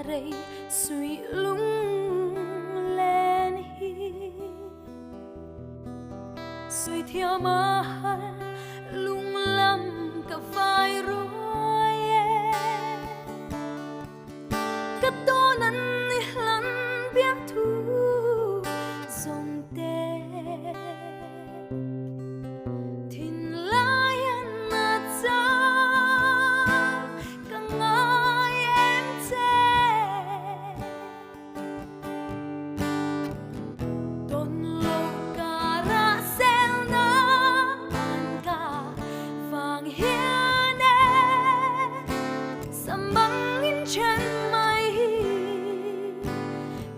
rây suy lung lên hi suy theo mơ lung lâm cả vai rối cả tô nắn lăn biết thu dòng tê thìn lá yên nát ra cả ngày em chê tôn lâu cả ra sen na an cả vàng hiên sầm băng in chân mây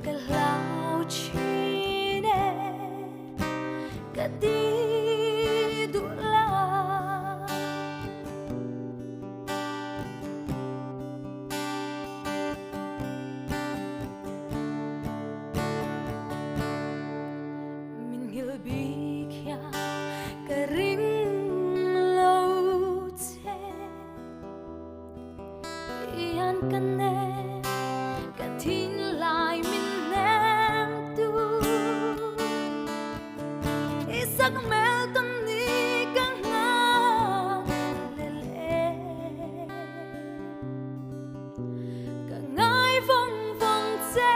cả lao chi cả đi đủ la mình hiểu biết kia cả ring lâu thế yên căn nè cả thiên lại mình em tu isak mel tâm ni căng ngang lê lê cả ngày vòng vòng che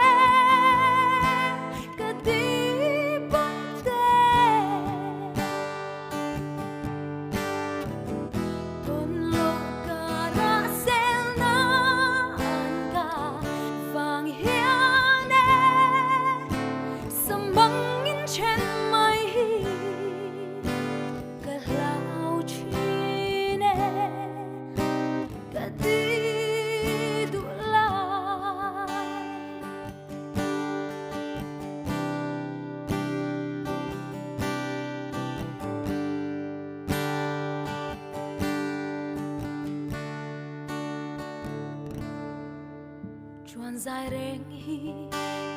cả đi bóng tê tôn lộ cả ra sen na an cả vàng hiên sầm băng in trên mây cả lao chi cả đi đủ la chuan dài reng hi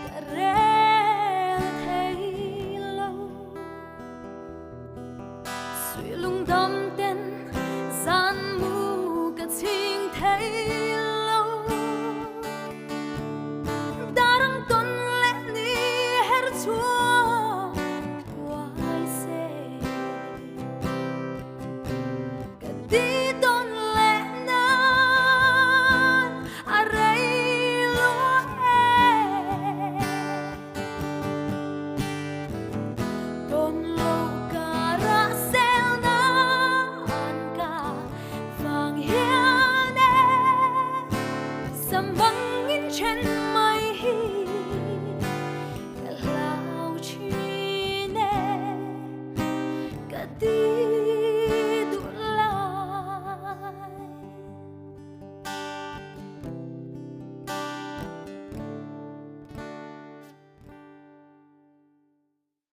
cả reng thấy lâu suy lung đâm tên gian mu cả thiên thấy